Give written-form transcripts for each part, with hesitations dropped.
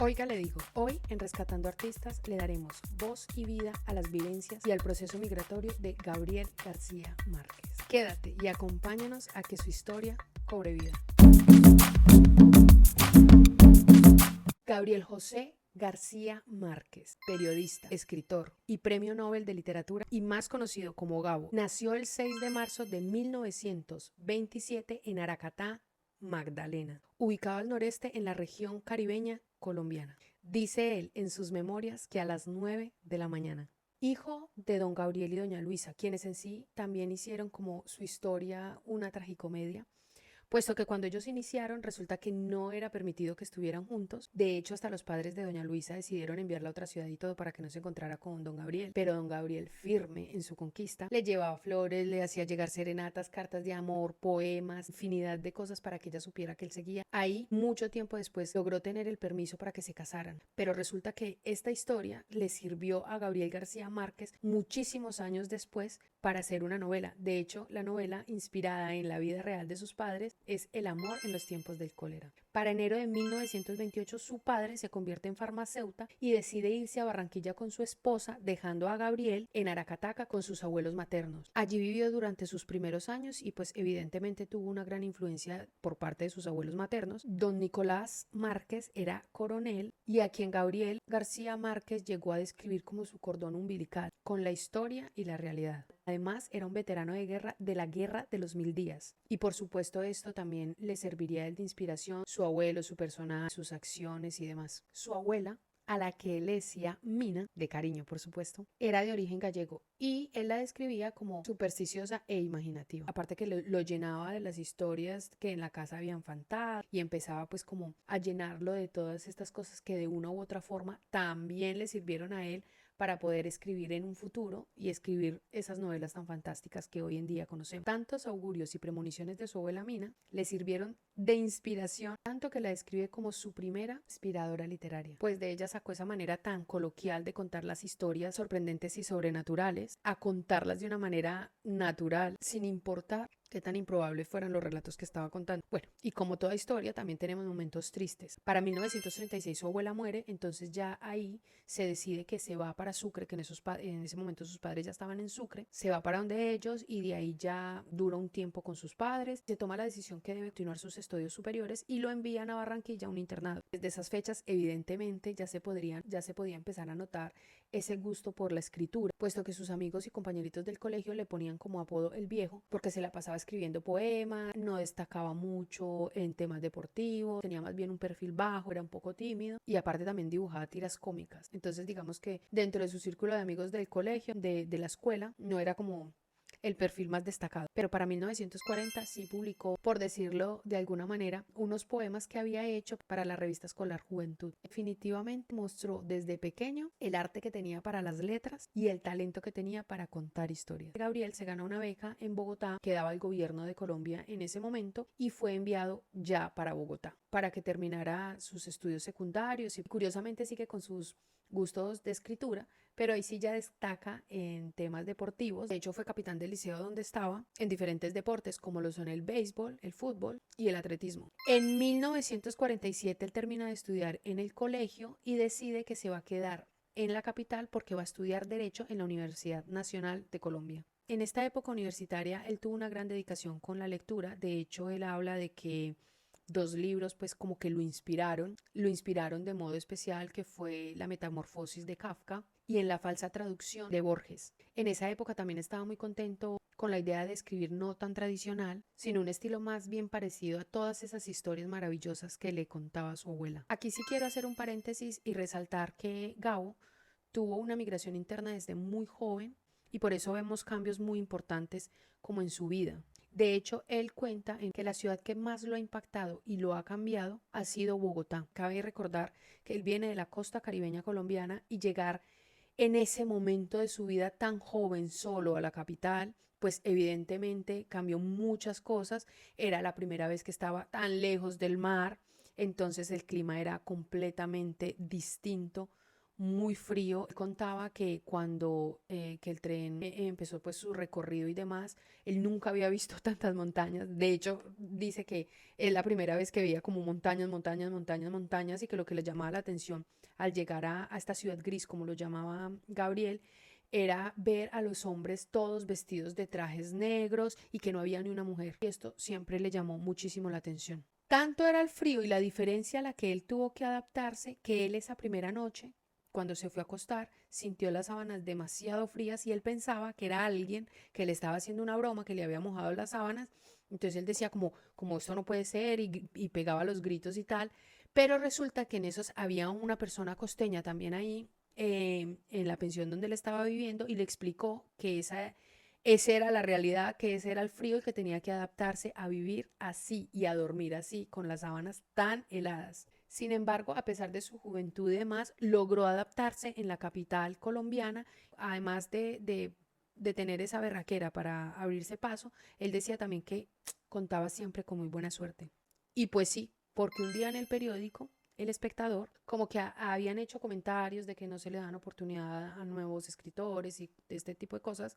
Oiga, le digo, hoy en Rescatando Artistas le daremos voz y vida a las vivencias y al proceso migratorio de Gabriel García Márquez. Quédate y acompáñanos a que su historia cobre vida. Gabriel José García Márquez, periodista, escritor y Premio Nobel de Literatura y más conocido como Gabo, nació el 6 de marzo de 1927 en Aracatá, Magdalena, ubicado al noreste en la región caribeña colombiana. Dice él en sus memorias que a las 9 de la mañana. Hijo de don Gabriel y doña Luisa, quienes en sí también hicieron como su historia una tragicomedia, puesto que cuando ellos iniciaron resulta que no era permitido que estuvieran juntos. De hecho, hasta los padres de doña Luisa decidieron enviarla a otra ciudad y todo para que no se encontrara con don Gabriel. Pero don Gabriel, firme en su conquista, le llevaba flores, le hacía llegar serenatas, cartas de amor, poemas, infinidad de cosas para que ella supiera que él seguía ahí. Mucho tiempo después logró tener el permiso para que se casaran. Pero resulta que esta historia le sirvió a Gabriel García Márquez muchísimos años después para hacer una novela. De hecho, la novela, inspirada en la vida real de sus padres, es El amor en los tiempos del cólera. Para enero de 1928, su padre se convierte en farmacéutico y decide irse a Barranquilla con su esposa, dejando a Gabriel en Aracataca con sus abuelos maternos. Allí vivió durante sus primeros años y pues evidentemente tuvo una gran influencia por parte de sus abuelos maternos. Don Nicolás Márquez era coronel y a quien Gabriel García Márquez llegó a describir como su cordón umbilical, con la historia y la realidad. Además, era un veterano de guerra de la Guerra de los Mil Días. Y por supuesto esto también le serviría de inspiración, su abuelo, su personaje, sus acciones y demás. Su abuela, a la que él decía Mina, de cariño por supuesto, era de origen gallego y él la describía como supersticiosa e imaginativa. Aparte que lo llenaba de las historias que en la casa habían fantasmas y empezaba pues como a llenarlo de todas estas cosas que de una u otra forma también le sirvieron a él para poder escribir en un futuro y escribir esas novelas tan fantásticas que hoy en día conocemos. Tantos augurios y premoniciones de su abuela Mina le sirvieron de inspiración, tanto que la describe como su primera inspiradora literaria, pues de ella sacó esa manera tan coloquial de contar las historias sorprendentes y sobrenaturales, a contarlas de una manera natural, sin importar qué tan improbables fueran los relatos que estaba contando. Bueno, y como toda historia, también tenemos momentos tristes. Para 1936 su abuela muere, entonces ya ahí se decide que se va para Sucre, que en ese momento sus padres ya estaban en Sucre, se va para donde ellos y de ahí ya dura un tiempo con sus padres, se toma la decisión que debe continuar sus estudios superiores y lo envían a Barranquilla a un internado. Desde esas fechas, evidentemente, ya se podía empezar a notar ese gusto por la escritura, puesto que sus amigos y compañeritos del colegio le ponían como apodo el viejo, porque se la pasaba escribiendo poemas, no destacaba mucho en temas deportivos, tenía más bien un perfil bajo, era un poco tímido y aparte también dibujaba tiras cómicas. Entonces digamos que dentro de su círculo de amigos del colegio, de la escuela, no era como el perfil más destacado. Pero para 1940 sí publicó, por decirlo de alguna manera, unos poemas que había hecho para la revista escolar Juventud. Definitivamente mostró desde pequeño el arte que tenía para las letras y el talento que tenía para contar historias. Gabriel se ganó una beca en Bogotá que daba el gobierno de Colombia en ese momento y fue enviado ya para Bogotá para que terminara sus estudios secundarios y curiosamente sigue con sus gustos de escritura, pero ahí sí ya destaca en temas deportivos. De hecho, fue capitán del liceo donde estaba en diferentes deportes como lo son el béisbol, el fútbol y el atletismo. En 1947 él termina de estudiar en el colegio y decide que se va a quedar en la capital porque va a estudiar Derecho en la Universidad Nacional de Colombia. En esta época universitaria él tuvo una gran dedicación con la lectura. De hecho, él habla de que dos libros pues como que lo inspiraron de modo especial, que fue La Metamorfosis de Kafka y En la falsa traducción de Borges. En esa época también estaba muy contento con la idea de escribir no tan tradicional, sino un estilo más bien parecido a todas esas historias maravillosas que le contaba su abuela. Aquí sí quiero hacer un paréntesis y resaltar que Gabo tuvo una migración interna desde muy joven y por eso vemos cambios muy importantes como en su vida. De hecho, él cuenta en que la ciudad que más lo ha impactado y lo ha cambiado ha sido Bogotá. Cabe recordar que él viene de la costa caribeña colombiana y llegar en ese momento de su vida tan joven solo a la capital, pues evidentemente cambió muchas cosas. Era la primera vez que estaba tan lejos del mar, entonces el clima era completamente distinto, muy frío. Él contaba que cuando que el tren empezó pues su recorrido y demás, él nunca había visto tantas montañas. De hecho, dice que es la primera vez que veía como montañas, montañas, montañas, montañas, y que lo que le llamaba la atención al llegar a esta ciudad gris, como lo llamaba Gabriel, era ver a los hombres todos vestidos de trajes negros y que no había ni una mujer. Y esto siempre le llamó muchísimo la atención. Tanto era el frío y la diferencia a la que él tuvo que adaptarse, que él esa primera noche, cuando se fue a acostar, sintió las sábanas demasiado frías y él pensaba que era alguien que le estaba haciendo una broma, que le había mojado las sábanas. Entonces él decía como esto no puede ser, y pegaba los gritos y tal. Pero resulta que en esos había una persona costeña también ahí, en la pensión donde él estaba viviendo, y le explicó que esa era la realidad, que ese era el frío y que tenía que adaptarse a vivir así y a dormir así, con las sábanas tan heladas. Sin embargo, a pesar de su juventud y demás, logró adaptarse en la capital colombiana, además de tener esa berraquera para abrirse paso. Él decía también que contaba siempre con muy buena suerte. Y pues sí, porque un día en el periódico, El Espectador, como que habían hecho comentarios de que no se le dan oportunidad a nuevos escritores y de este tipo de cosas,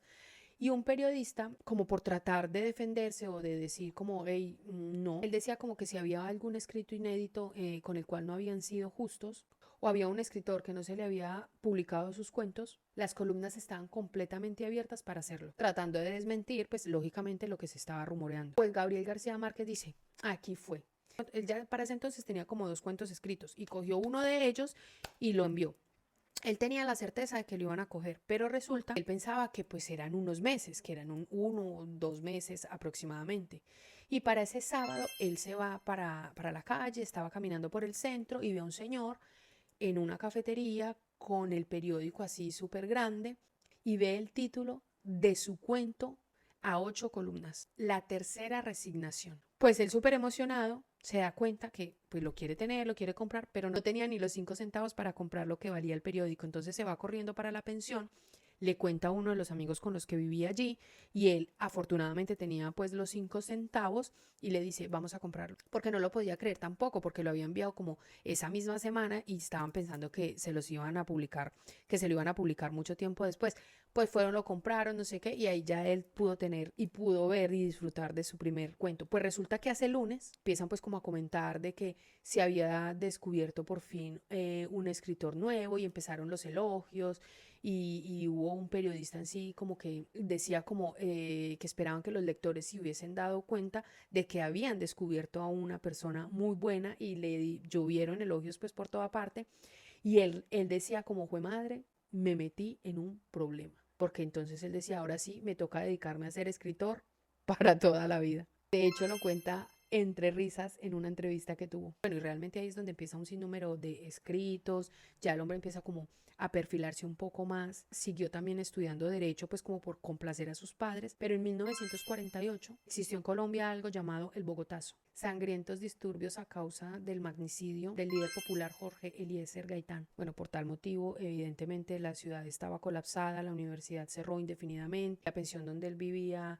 y un periodista, como por tratar de defenderse o de decir como, hey, no, él decía como que si había algún escrito inédito con el cual no habían sido justos, o había un escritor que no se le había publicado sus cuentos, las columnas estaban completamente abiertas para hacerlo, tratando de desmentir, pues lógicamente, lo que se estaba rumoreando. Pues Gabriel García Márquez dice, aquí fue. Él ya para ese entonces tenía como 2 cuentos escritos y cogió uno de ellos y lo envió. Él tenía la certeza de que lo iban a coger, pero resulta, él pensaba que pues eran unos meses, que eran 1 o 2 meses aproximadamente. Y para ese sábado él se va para la calle, estaba caminando por el centro y ve a un señor en una cafetería con el periódico así súper grande, y ve el título de su cuento a 8 columnas, La tercera resignación. Pues él súper emocionado se da cuenta que pues lo quiere tener, lo quiere comprar, pero no tenía ni los 5 centavos para comprar lo que valía el periódico. Entonces se va corriendo para la pensión, le cuenta a uno de los amigos con los que vivía allí, y él afortunadamente tenía pues los 5 centavos, y le dice, vamos a comprarlo, porque no lo podía creer tampoco, porque lo había enviado como esa misma semana y estaban pensando que se los iban a publicar, que se lo iban a publicar mucho tiempo después. Pues fueron, lo compraron, no sé qué, y ahí ya él pudo tener y pudo ver y disfrutar de su primer cuento. Pues resulta que hace lunes empiezan pues como a comentar de que se había descubierto por fin un escritor nuevo, y empezaron los elogios, y hubo un periodista en sí como que decía como que esperaban que los lectores se hubiesen dado cuenta de que habían descubierto a una persona muy buena, y le llovieron elogios pues por toda parte. Y él decía como, fue madre, me metí en un problema, porque entonces él decía, ahora sí me toca dedicarme a ser escritor para toda la vida. De hecho, lo cuenta entre risas en una entrevista que tuvo. Bueno, y realmente ahí es donde empieza un sinnúmero de escritos, ya el hombre empieza como a perfilarse un poco más. Siguió también estudiando derecho, pues como por complacer a sus padres, pero en 1948 existió en Colombia algo llamado el Bogotazo, sangrientos disturbios a causa del magnicidio del líder popular Jorge Eliezer Gaitán. Bueno, por tal motivo, evidentemente la ciudad estaba colapsada, la universidad cerró indefinidamente, la pensión donde él vivía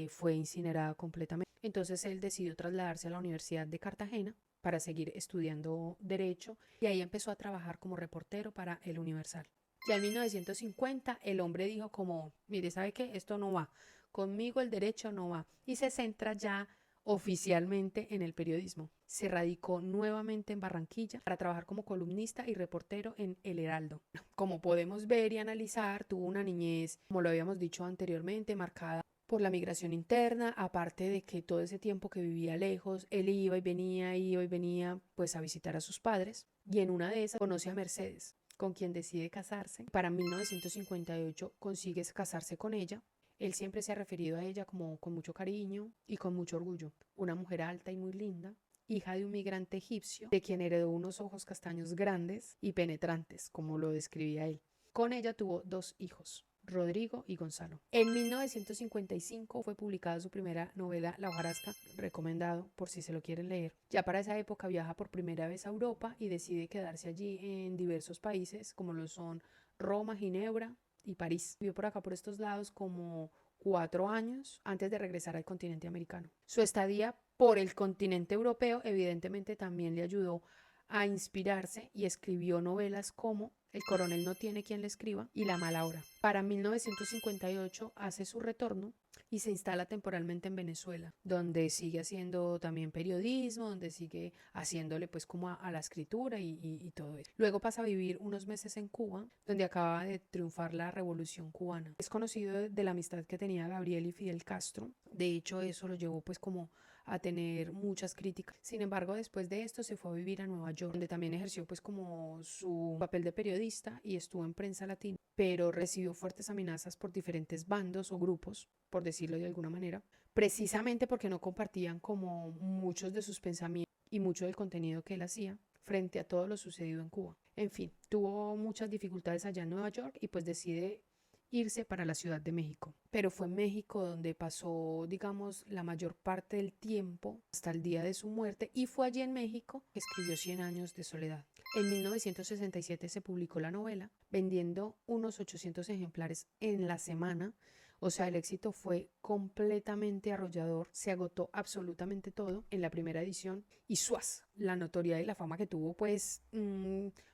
fue incinerada completamente. Entonces él decidió trasladarse a la Universidad de Cartagena para seguir estudiando derecho, y ahí empezó a trabajar como reportero para El Universal. Ya en 1950 el hombre dijo como, mire, ¿sabe qué? Esto no va, conmigo el derecho no va, y se centra ya oficialmente en el periodismo. Se radicó nuevamente en Barranquilla para trabajar como columnista y reportero en El Heraldo. Como podemos ver y analizar, tuvo una niñez, como lo habíamos dicho anteriormente, marcada por la migración interna, aparte de que todo ese tiempo que vivía lejos, él iba y venía pues a visitar a sus padres, y en una de esas conoce a Mercedes, con quien decide casarse. Para 1958 consigue casarse con ella. Él siempre se ha referido a ella como con mucho cariño y con mucho orgullo. Una mujer alta y muy linda, hija de un migrante egipcio, de quien heredó unos ojos castaños grandes y penetrantes, como lo describía él. Con ella tuvo 2 hijos, Rodrigo y Gonzalo. En 1955 fue publicada su primera novela, La hojarasca, recomendado por si se lo quieren leer. Ya para esa época viaja por primera vez a Europa y decide quedarse allí en diversos países, como lo son Roma, Ginebra y París. Vivió por acá, por estos lados, como 4 años antes de regresar al continente americano. Su estadía por el continente europeo evidentemente también le ayudó a inspirarse y escribió novelas como El coronel no tiene quien le escriba y La mala hora. Para 1958 hace su retorno y se instala temporalmente en Venezuela, donde sigue haciendo también periodismo, donde sigue haciéndole pues como a la escritura y todo eso. Luego pasa a vivir unos meses en Cuba, donde acaba de triunfar la Revolución cubana. Es conocido de la amistad que tenía Gabriel y Fidel Castro. De hecho, eso lo llevó pues como a tener muchas críticas. Sin embargo, después de esto se fue a vivir a Nueva York, donde también ejerció pues como su papel de periodista y estuvo en prensa latina, pero recibió fuertes amenazas por diferentes bandos o grupos, por decirlo de alguna manera, precisamente porque no compartían como muchos de sus pensamientos y mucho del contenido que él hacía frente a todo lo sucedido en Cuba. En fin, tuvo muchas dificultades allá en Nueva York y pues decide irse para la Ciudad de México. Pero fue en México donde pasó, digamos, la mayor parte del tiempo hasta el día de su muerte, y fue allí en México que escribió 100 años de soledad. En 1967 se publicó la novela, vendiendo unos 800 ejemplares en la semana. O sea, el éxito fue completamente arrollador, se agotó absolutamente todo en la primera edición y ¡suas! La notoriedad y la fama que tuvo pues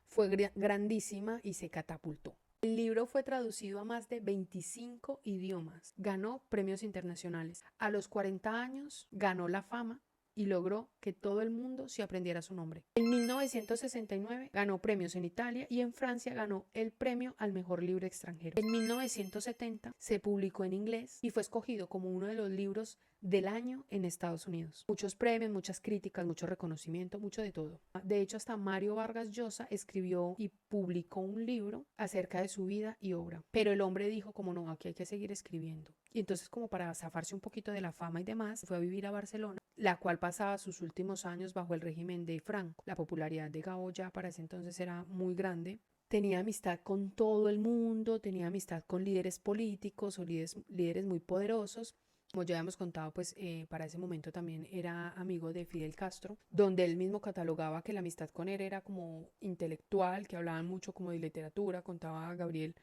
fue grandísima y se catapultó. El libro fue traducido a más de 25 idiomas, ganó premios internacionales. A los 40 años ganó la fama y logró que todo el mundo se aprendiera su nombre. En 1969 ganó premios en Italia y en Francia ganó el premio al mejor libro extranjero. En 1970 se publicó en inglés y fue escogido como uno de los libros del año en Estados Unidos. Muchos premios, muchas críticas, mucho reconocimiento, mucho de todo. De hecho, hasta Mario Vargas Llosa escribió y publicó un libro acerca de su vida y obra. Pero el hombre dijo como no, aquí hay que seguir escribiendo. Y entonces, como para zafarse un poquito de la fama y demás, fue a vivir a Barcelona, la cual pasaba sus últimos años bajo el régimen de Franco. La popularidad de Gabo ya para ese entonces era muy grande. Tenía amistad con todo el mundo, tenía amistad con líderes políticos o líderes muy poderosos. Como ya habíamos contado, pues para ese momento también era amigo de Fidel Castro, donde él mismo catalogaba que la amistad con él era como intelectual, que hablaban mucho como de literatura, contaba a Gabriel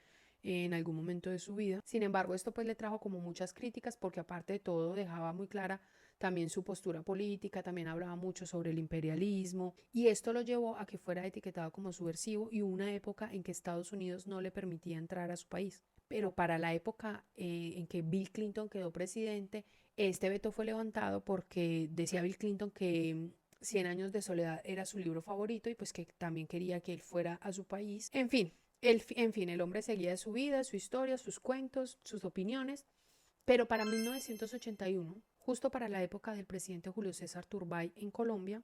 en algún momento de su vida. Sin embargo, esto pues le trajo como muchas críticas porque aparte de todo dejaba muy clara también su postura política, también hablaba mucho sobre el imperialismo y esto lo llevó a que fuera etiquetado como subversivo y hubo una época en que Estados Unidos no le permitía entrar a su país. Pero para la época en que Bill Clinton quedó presidente, este veto fue levantado porque decía Bill Clinton que 100 años de soledad era su libro favorito y pues que también quería que él fuera a su país. En fin, el hombre seguía su vida, su historia, sus cuentos, sus opiniones, pero para 1981, justo para la época del presidente Julio César Turbay en Colombia,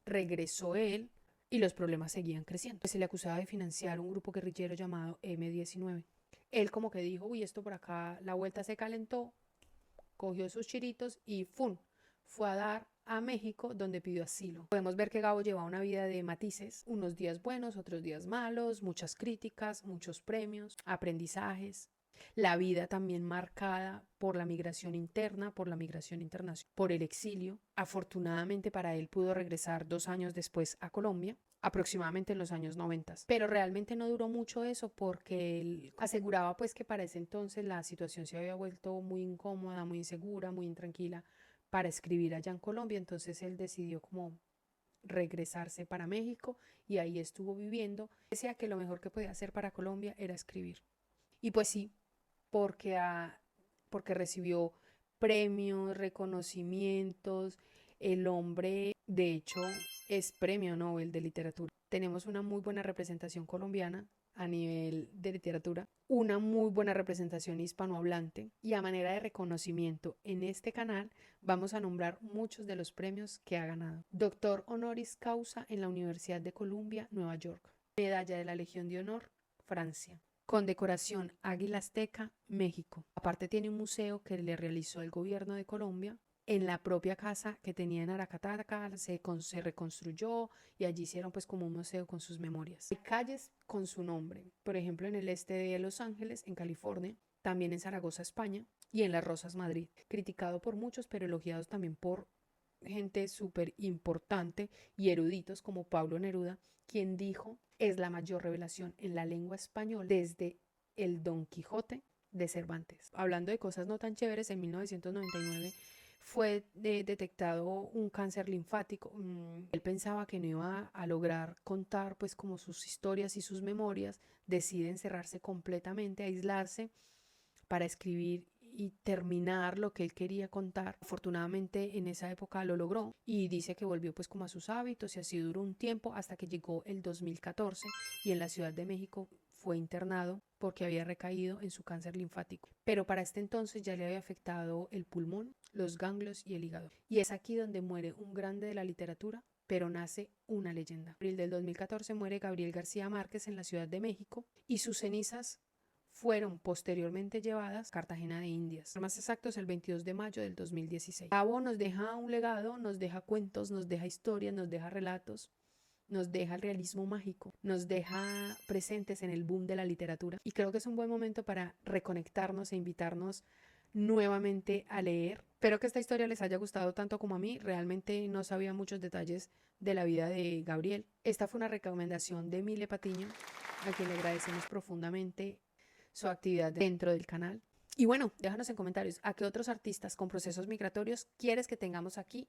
regresó él y los problemas seguían creciendo. Se le acusaba de financiar un grupo guerrillero llamado M-19. Él como que dijo, uy, esto por acá, la vuelta se calentó, cogió sus chiritos y ¡fum! Fue a dar a México, donde pidió asilo. Podemos ver que Gabo lleva una vida de matices, unos días buenos, otros días malos, muchas críticas, muchos premios, aprendizajes. La vida también marcada por la migración interna, por la migración internacional, por el exilio. Afortunadamente para él pudo regresar 2 años después a Colombia, aproximadamente en los años 90. Pero realmente no duró mucho eso porque él aseguraba pues que para ese entonces la situación se había vuelto muy incómoda, muy insegura, muy intranquila para escribir allá en Colombia. Entonces él decidió como regresarse para México y ahí estuvo viviendo. Decía que lo mejor que podía hacer para Colombia era escribir. Y pues sí, porque, porque recibió premios, reconocimientos. El hombre, de hecho, es premio Nobel de literatura. Tenemos una muy buena representación colombiana a nivel de literatura, una muy buena representación hispanohablante y a manera de reconocimiento en este canal vamos a nombrar muchos de los premios que ha ganado. Doctor honoris causa en la Universidad de Columbia, Nueva York. Medalla de la Legión de Honor, Francia. Condecoración Águila Azteca, México. Aparte tiene un museo que le realizó el gobierno de Colombia. En la propia casa que tenía en Aracataca se reconstruyó y allí hicieron pues como un museo con sus memorias. Hay calles con su nombre, por ejemplo en el este de Los Ángeles, en California, también en Zaragoza, España, y en Las Rosas, Madrid. Criticado por muchos, pero elogiados también por gente súper importante y eruditos como Pablo Neruda, quien dijo es la mayor revelación en la lengua española desde el Don Quijote de Cervantes. Hablando de cosas no tan chéveres, en 1999 fue detectado un cáncer linfático. Él pensaba que no iba a lograr contar pues como sus historias y sus memorias, decide encerrarse completamente, aislarse para escribir y terminar lo que él quería contar. Afortunadamente en esa época lo logró y dice que volvió pues como a sus hábitos y así duró un tiempo hasta que llegó el 2014 y en la Ciudad de México fue internado porque había recaído en su cáncer linfático. Pero para este entonces ya le había afectado el pulmón, los ganglios y el hígado. Y es aquí donde muere un grande de la literatura, pero nace una leyenda. En abril del 2014 muere Gabriel García Márquez en la Ciudad de México y sus cenizas fueron posteriormente llevadas a Cartagena de Indias, más exactos el 22 de mayo del 2016. Gabo nos deja un legado, nos deja cuentos, nos deja historias, nos deja relatos, nos deja el realismo mágico, nos deja presentes en el boom de la literatura y creo que es un buen momento para reconectarnos e invitarnos nuevamente a leer. Espero que esta historia les haya gustado tanto como a mí. Realmente no sabía muchos detalles de la vida de Gabriel. Esta fue una recomendación de Mile Patiño, a quien le agradecemos profundamente su actividad dentro del canal. Y bueno, déjanos en comentarios a qué otros artistas con procesos migratorios quieres que tengamos aquí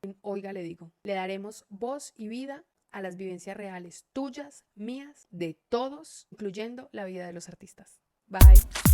en Oiga le digo. Le daremos voz y vida a las vivencias reales tuyas, mías, de todos, incluyendo la vida de los artistas. Bye.